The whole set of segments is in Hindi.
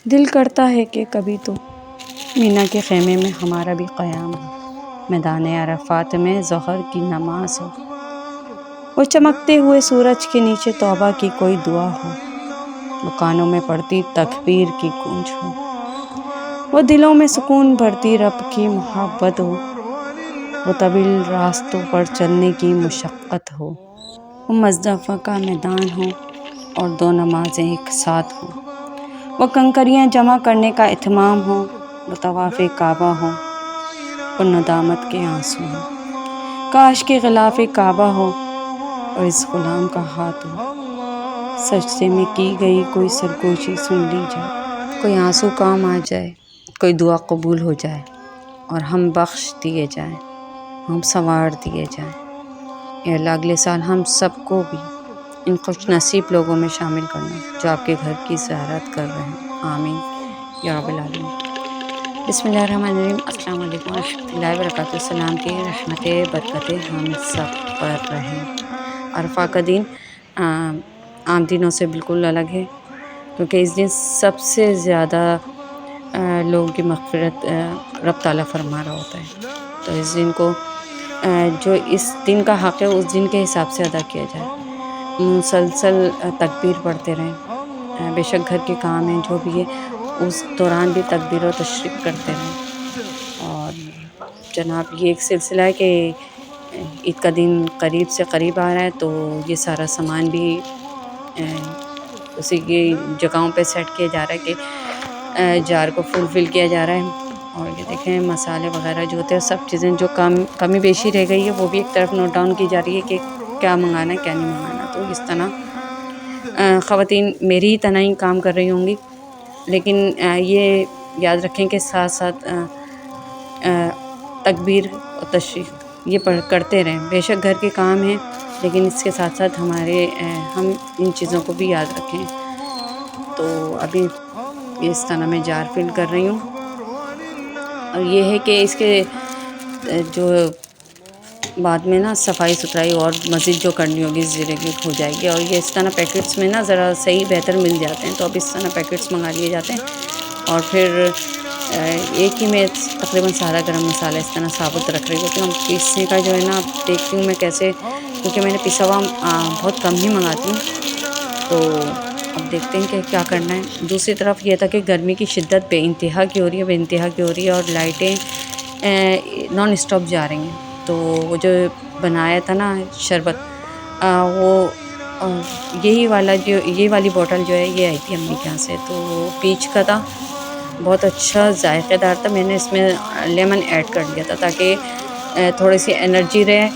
दिल करता है कि कभी तो मीना के ख़ैमे में हमारा भी क़याम हो, मैदान अरफ़ात में ज़ोहर की नमाज हो, वो चमकते हुए सूरज के नीचे तौबा की कोई दुआ हो, वो कानों में पड़ती तकबीर की गूंज हो, वो दिलों में सुकून भरती रब की मोहब्बत हो, वो तवील रास्तों पर चलने की मुशक्क़त हो, वो मुज़दफ़ा का मैदान हो और दो नमाज़ें एक साथ हो, वो कंकरियाँ जमा करने का इत्माम हो, वो तवाफ़े काबा हो, वो नदामत के आंसू हो, काश के ग़िलाफ़े काबा हो और इस ग़ुलाम का हाथ हो, सजदे में की गई कोई सरगोशी सुन ली जाए, कोई आंसू काम आ जाए, कोई दुआ कबूल हो जाए और हम बख्श दिए जाएं, हम संवार दिए जाएं। या अल्लाह अगले साल हम सबको भी इन खुश नसीब लोगों में शामिल करना जो आपके घर की ज़ियारत कर रहे हैं। आमीन या रब्बिल आलमीन। बिस्मिल्लाहिर्रहमानिर्रहीम। अस्सलाम वालेकुम व रहमतुल्लाहि व बरकातुहू। सलाम की रहमतें बरकतें हम सब पर रहें। अरफ़ा का दिन आम दिनों से बिल्कुल अलग है, क्योंकि इस दिन सबसे ज़्यादा लोगों की मग़फ़िरत रब ताला फरमा रहा होता है। तो इस दिन को जो इस दिन का हक़ है उस दिन के हिसाब से अदा किया जाए, मुसलसल तकबीर पढ़ते रहें। बेशक घर के काम हैं जो भी है उस दौरान भी तकबीर और तशरीक़ करते रहें। और जनाब ये एक सिलसिला है कि ईद का दिन करीब से करीब आ रहा है, तो ये सारा सामान भी उसी की जगहों पे सेट किया जा रहा है कि जार को फुलफ़िल किया जा रहा है। और ये देखें मसाले वग़ैरह जो होते हैं सब चीज़ें जो कमी बेशी रह गई है वो भी एक तरफ नोट डाउन की जा रही है कि क्या मंगाना है क्या नहीं मंगाना। तो इस तरह ख़वातीन मेरी ही तरह ही काम कर रही होंगी, लेकिन ये याद रखें कि साथ साथ तकबीर और तशरीक़ ये करते रहें। बेशक घर के काम हैं, लेकिन इसके साथ साथ हम इन चीज़ों को भी याद रखें। तो अभी इस तरह मैं जार फिल कर रही हूँ, और ये है कि इसके जो बाद में ना सफाई सुथराई और मज़ीद जो करनी होगी ज़ीरे की हो जाएगी। और ये इस तरह पैकेट्स में ना ज़रा सही बेहतर मिल जाते हैं, तो अब इस तरह पैकेट्स मंगा लिए जाते हैं। और फिर एक ही में तकरीबन सारा गरम मसाला इस तरह साबुत रख रही होती हूँ। पीसने का जो है ना देखती हूँ मैं कैसे, क्योंकि मैंने पिसा हुआ बहुत कम ही मंगाती हूँ, तो अब देखते हैं कि क्या करना है। दूसरी तरफ ये था कि गर्मी की शिद्दत बेइंतहा की हो रही है और लाइटें नॉन स्टॉप जा रही हैं। तो वो जो बनाया था ना शरबत, वो ये वाली बोतल जो है ये आई थी अम्मी के यहाँ से, तो पीच का था, बहुत अच्छा जायकेदार था। मैंने इसमें लेमन ऐड कर दिया था ताकि थोड़ी सी एनर्जी रहे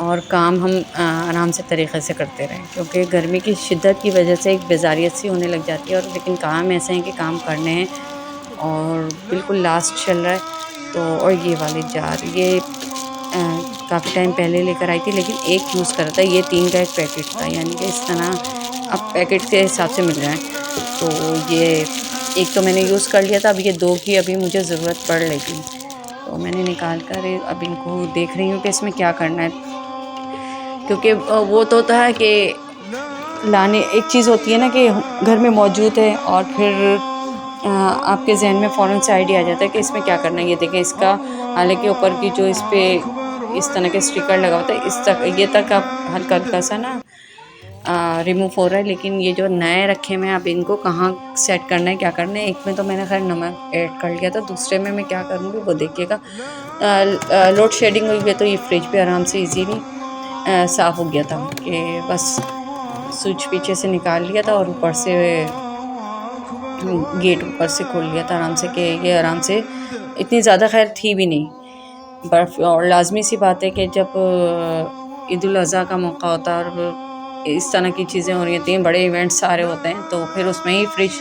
और काम हम आराम से तरीक़े से करते रहें, क्योंकि गर्मी की शिद्दत की वजह से एक बेजारियत सी होने लग जाती है। और लेकिन काम ऐसे हैं कि काम करने हैं और बिल्कुल लास्ट चल रहा है। तो और ये वाले जार ये काफ़ी टाइम पहले लेकर आई थी, लेकिन एक यूज़ करा था, ये 3 का एक पैकेट था, यानी कि इस तरह अब पैकेट के हिसाब से मिल रहा है। तो ये एक तो मैंने यूज़ कर लिया था, अब ये 2 की अभी मुझे ज़रूरत पड़ लेगी, तो मैंने निकाल कर अब इनको देख रही हूँ कि इसमें क्या करना है। क्योंकि वो तो होता है कि लाने एक चीज़ होती है ना कि घर में मौजूद है और फिर आपके जहन में फ़ौरन से आइडिया आ जाता है कि इसमें क्या करना है। ये देखें इसका, हालांकि ऊपर की जो इस पर इस तरह के स्टिकर लगा होता है इस तक ये तक अब हल्का हल्का सा ना रिमूव हो रहा है, लेकिन ये जो नए रखे हैं अब इनको कहाँ सेट करना है क्या करना है। एक में तो मैंने खैर नमक ऐड कर लिया था, दूसरे में मैं क्या करूँगी वो देखिएगा। लोड शेडिंग हुई है तो ये फ्रिज पे आराम से इजीली साफ़ हो गया था कि बस स्विच पीछे से निकाल लिया था और ऊपर से गेट ऊपर से खोल लिया था आराम से, कि ये आराम से इतनी ज़्यादा खैर थी भी नहीं बर्फ़। और लाजमी सी बात है कि जब ईद उल अज़हा का मौका होता है और इस तरह की चीज़ें हो रही होती हैं, बड़े इवेंट्स सारे होते हैं, तो फिर उसमें ही फ्रिज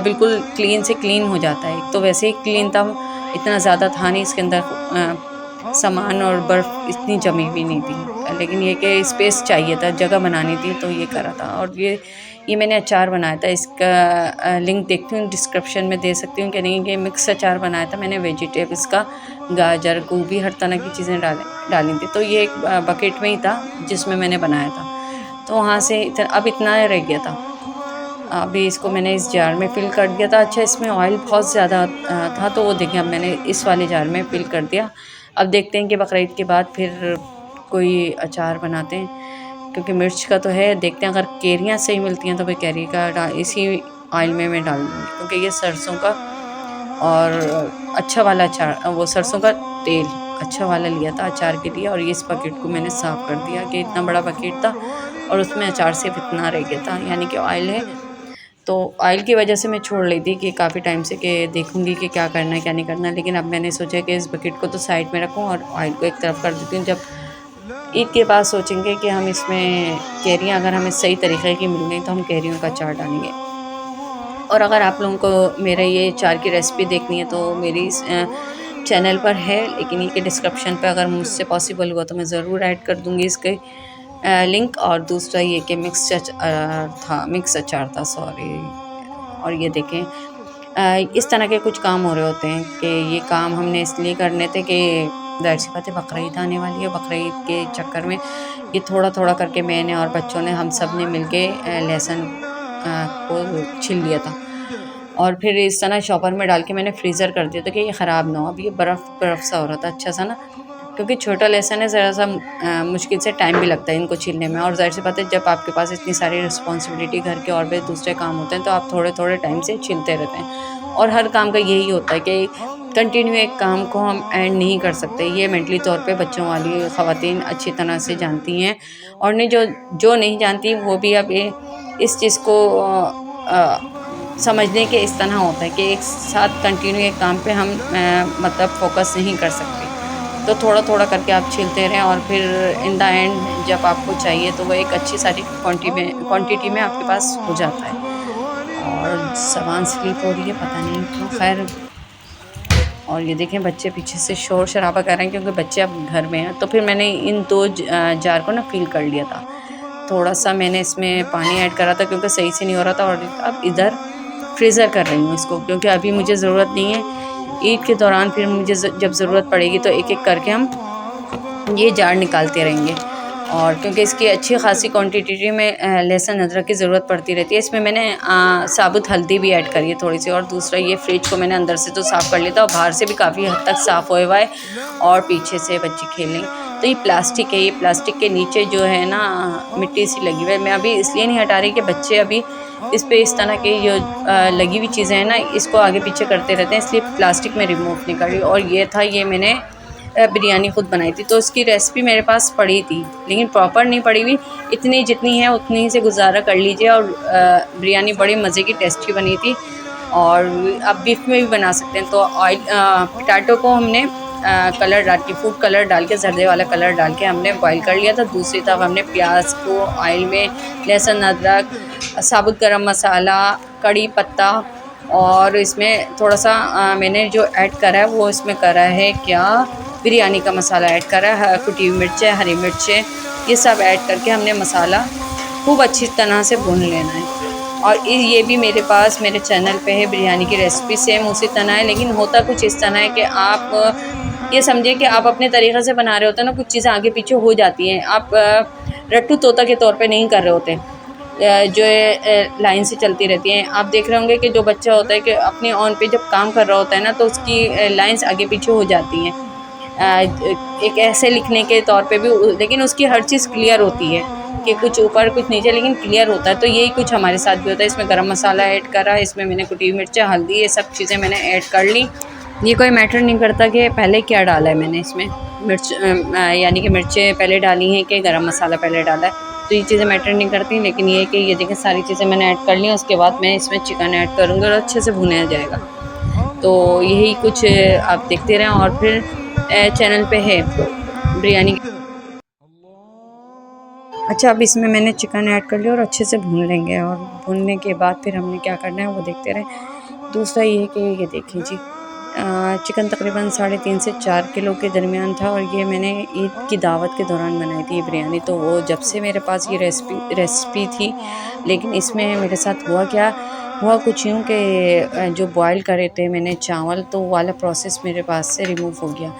बिल्कुल क्लीन से क्लीन हो जाता है। तो वैसे ही क्लीन था, इतना ज़्यादा था नहीं इसके अंदर सामान, और बर्फ़ इतनी जमी हुई नहीं थी, लेकिन ये कि स्पेस चाहिए था, जगह बनानी थी, तो ये करा था। और ये मैंने अचार बनाया था, इसका लिंक देखती हूँ डिस्क्रिप्शन में दे सकती हूँ कि नहीं। ये मिक्स अचार बनाया था मैंने वेजिटेबल्स का, गाजर गोभी हर तरह की चीज़ें डाली थी। तो ये एक बकेट में ही था जिसमें मैंने बनाया था, तो वहाँ से अब इतना रह गया था। अभी इसको मैंने इस जार में फ़िल कर दिया था। अच्छा, इसमें ऑयल बहुत ज़्यादा था, तो वो देखिए अब मैंने इस वाले जार में फ़िल कर दिया। अब देखते हैं कि बकरीद के बाद फिर कोई अचार बनाते हैं, क्योंकि मिर्च का तो है। देखते हैं अगर कैरियाँ सही मिलती हैं तो फिर कैरी का इसी ऑयल में मैं डाल दूँगी, क्योंकि ये सरसों का और अच्छा वाला अचार, वो सरसों का तेल अच्छा वाला लिया था अचार के लिए। और ये इस बकेट को मैंने साफ़ कर दिया कि इतना बड़ा बकेट था और उसमें अचार सिर्फ इतना रह गया था, यानी कि ऑयल है। तो ऑयल की वजह से मैं छोड़ रही थी कि काफ़ी टाइम से कि देखूंगी कि क्या करना है क्या नहीं करना है, लेकिन अब मैंने सोचा कि इस बकेट को तो साइड में रखूं और ऑयल को एक तरफ कर देती हूँ। जब ईद के बाद सोचेंगे कि हम इसमें कैरियाँ अगर हमें सही तरीके की मिल गई तो हम कैरियों का अचार डालेंगे। और अगर आप लोगों को मेरे ये अचार की रेसिपी देखनी है तो मेरी चैनल पर है, लेकिन ये कि डिस्क्रिप्शन पे अगर मुझसे पॉसिबल हुआ तो मैं ज़रूर ऐड कर दूँगी इसके लिंक। और दूसरा ये कि मिक्स अचार था, सॉरी। और ये देखें, इस तरह के कुछ काम हो रहे होते हैं कि ये काम हमने इसलिए करने थे कि ज़ाहिर सी बात है बकरीद आने वाली है। बकरीद के चक्कर में ये थोड़ा थोड़ा करके मैंने और बच्चों ने, हम सब ने मिल के लहसुन को छिल लिया था और फिर इस तरह शॉपर में डाल के मैंने फ्रीज़र कर दिया था कि ये ख़राब ना हो। अब ये बर्फ़ सा हो रहा था अच्छा सा ना, क्योंकि छोटा लहसुन है, ज़रा सा मुश्किल से टाइम भी लगता है इनको छीलने में। और ज़ाहिर सी बात है जब आपके पास इतनी सारी रिस्पॉन्सिबिलिटी घर के और भी दूसरे काम होते हैं तो आप थोड़े थोड़े टाइम से छीलते रहते हैं। और हर काम का यही होता है कि कंटिन्यू एक काम को हम एंड नहीं कर सकते। ये मेंटली तौर पे बच्चों वाली ख़वातीन अच्छी तरह से जानती हैं, और नहीं जो नहीं जानती वो भी अब इस चीज़ को समझने के इस तरह होता है कि एक साथ कंटिन्यू एक काम पे हम मतलब फोकस नहीं कर सकते। तो थोड़ा थोड़ा करके आप छीलते रहें और फिर इन द एंड जब आपको चाहिए तो वो एक अच्छी सारी क्वांटिटी में आपके पास हो जाता है। और ज़बान स्लिप हो रही है, पता नहीं क्यों, खैर। और ये देखें बच्चे पीछे से शोर शराबा कर रहे हैं क्योंकि बच्चे अब घर में हैं। तो फिर मैंने इन दो जार को ना फिल कर लिया था। थोड़ा सा मैंने इसमें पानी ऐड करा था क्योंकि सही से नहीं हो रहा था। और अब इधर फ्रीज़र कर रही हूँ इसको, क्योंकि अभी मुझे ज़रूरत नहीं है। ईद के दौरान फिर मुझे जब ज़रूरत पड़ेगी तो एक एक करके हम ये जार निकालते रहेंगे। और क्योंकि इसकी अच्छी खासी क्वांटिटी में लहसुन अदरक की ज़रूरत पड़ती रहती है। इसमें मैंने साबुत हल्दी भी ऐड करी है थोड़ी सी। और दूसरा ये फ्रिज को मैंने अंदर से तो साफ़ कर लिया था और बाहर से भी काफ़ी हद तक साफ़ होए हुआ है। और पीछे से बच्चे खेलें तो ये प्लास्टिक है, ये प्लास्टिक के नीचे जो है ना मिट्टी सी लगी हुई है। मैं अभी इसलिए नहीं हटा रही कि बच्चे अभी इस पे इस तरह की जो लगी हुई चीज़ें हैं ना इसको आगे पीछे करते रहते हैं, इसलिए प्लास्टिक में रिमूव नहीं कर रही। और ये था, ये मैंने बिरयानी ख़ुद बनाई थी तो उसकी रेसिपी मेरे पास पड़ी थी, लेकिन प्रॉपर नहीं पड़ी हुई। इतनी जितनी है उतनी से गुजारा कर लीजिए। और बिरयानी बड़ी मज़े की टेस्टी बनी थी। और आप बीफ में भी बना सकते हैं। तो ऑयल पोटैटो को हमने कलर डाल के, फूड कलर डाल के, जर्दे वाला कलर डाल के हमने बॉईल कर लिया था। दूसरी तरफ हमने प्याज को ऑयल में, लहसुन अदरक, साबुत गरम मसाला, कड़ी पत्ता, और इसमें थोड़ा सा मैंने जो ऐड करा है वो इसमें करा है क्या, बिरयानी का मसाला ऐड करा है, कुटी हुई मिर्चें, हरी मिर्चें, ये सब ऐड करके हमने मसाला खूब अच्छी तरह से भून लेना है। और ये भी मेरे पास मेरे चैनल पे है, बिरयानी की रेसिपी सेम उसी तरह है, लेकिन होता कुछ इस तरह है कि आप ये समझिए कि आप अपने तरीक़े से बना रहे होते हैं ना, कुछ चीज़ें आगे पीछे हो जाती हैं। आप रट्टू तोता के तौर पे नहीं कर रहे होते, जो लाइन से चलती रहती हैं। आप देख रहे होंगे कि जो बच्चा होता है कि अपने ऑन पे जब काम कर रहा होता है ना तो उसकी लाइंस आगे पीछे हो जाती हैं, एक ऐसे लिखने के तौर पे भी, लेकिन उसकी हर चीज़ क्लियर होती है कि कुछ ऊपर कुछ नीचे, लेकिन क्लियर होता है। तो यही कुछ हमारे साथ भी होता है। इसमें गरम मसाला ऐड करा, इसमें मैंने कुटी हुई मिर्चें, हल्दी, ये सब चीज़ें मैंने ऐड कर ली। ये कोई मैटर नहीं करता कि पहले क्या डाला है मैंने इसमें, मिर्च यानी कि मिर्चें पहले डाली हैं कि गरम मसाला पहले डाला है, तो ये चीज़ें मैटर नहीं करती। लेकिन ये कि ये देखें सारी चीज़ें मैंने ऐड कर ली, उसके बाद मैं इसमें चिकन ऐड करूँगी और अच्छे से भुनाया जाएगा। तो यही कुछ आप देखते रहें। और फिर चैनल पे है बिरयानी। अच्छा, अब इसमें मैंने चिकन ऐड कर लिया और अच्छे से भून लेंगे। और भूनने के बाद फिर हमने क्या करना है वो देखते रहें। दूसरा ये है कि ये देखिए जी, चिकन तकरीबन 3.5 से 4 किलो के दरमियान था। और ये मैंने ईद की दावत के दौरान बनाई थी ये बिरयानी। तो वो जब से मेरे पास ये रेसिपी थी, लेकिन इसमें मेरे साथ हुआ कुछ यूँ कि जो बॉयल करे थे मैंने चावल, तो वो वाला प्रोसेस मेरे पास से रिमूव हो गया,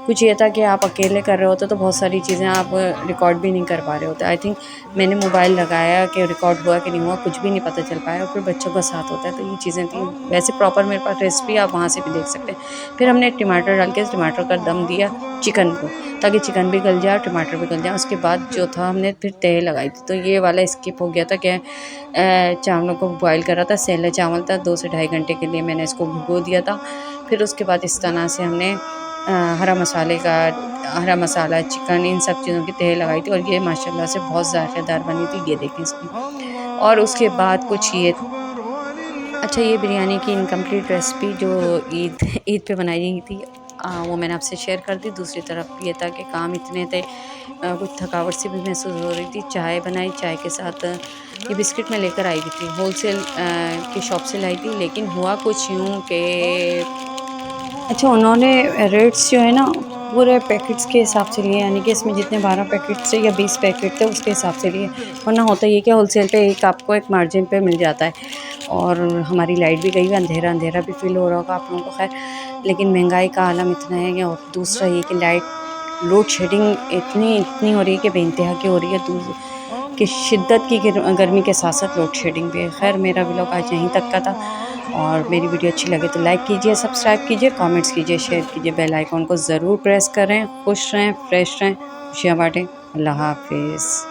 कुछ ये था कि आप अकेले कर रहे होते तो बहुत सारी चीज़ें आप रिकॉर्ड भी नहीं कर पा रहे होते। आई थिंक मैंने मोबाइल लगाया कि रिकॉर्ड हुआ कि नहीं हुआ कुछ भी नहीं पता चल पाया, और फिर बच्चों का साथ होता है तो ये चीज़ें थी। वैसे प्रॉपर मेरे पास रेसिपी आप वहाँ से भी देख सकते हैं। फिर हमने टमाटर डाल के टमाटर का दम दिया चिकन को, ताकि चिकन भी गल जाए और टमाटर भी गल जाए। उसके बाद जो था हमने फिर तह लगाई थी। तो ये वाला स्किप हो गया था कि चावलों को बॉयल करा था, सैले चावल था, 2 से ढाई घंटे के लिए मैंने इसको भिगो दिया था। फिर उसके बाद इस तरह से हमने हरा हरा मसाला, चिकन, इन सब चीज़ों की तह लगाई थी, और ये माशाल्लाह से बहुत ज़ायक़ेदार बनी थी। ये देखें इसमें। और उसके बाद कुछ ये अच्छा, ये बिरयानी की इनकम्प्लीट रेसिपी जो ईद ईद पे बनाई थी, वो मैंने आपसे शेयर कर दी। दूसरी तरफ ये था कि काम इतने थे, कुछ थकावट सी भी महसूस हो रही थी। चाय बनाई, चाय के साथ ये बिस्किट मैं लेकर आई हुई थी, होलसेल की शॉप से लाई थी। लेकिन हुआ कुछ यूँ कि अच्छा, उन्होंने रेट्स जो है ना पूरे पैकेट्स के हिसाब से लिए, यानी कि इसमें जितने 12 पैकेट थे या 20 पैकेट थे उसके हिसाब से लिए। वरना होता ये कि होलसेल पे एक आपको एक मार्जिन पे मिल जाता है। और हमारी लाइट भी गई हुई, अंधेरा अंधेरा भी फील हो रहा होगा आप लोगों को। खैर, लेकिन महंगाई का आलम इतना है कि, और दूसरा ये कि लाइट लोड शेडिंग इतनी इतनी हो रही है कि बेइंतहा की हो रही है, कि शिद्दत की गर्मी के साथ साथ लोड शेडिंग भी है। खैर, मेरा व्लॉग आज यहीं तक का था, और मेरी वीडियो अच्छी लगे तो लाइक कीजिए, सब्सक्राइब कीजिए, कमेंट्स कीजिए, शेयर कीजिए, बेल आइकॉन को ज़रूर प्रेस करें। खुश रहें, फ्रेश रहें, खुशियाँ बाँटें। अल्लाह हाफ़िज़।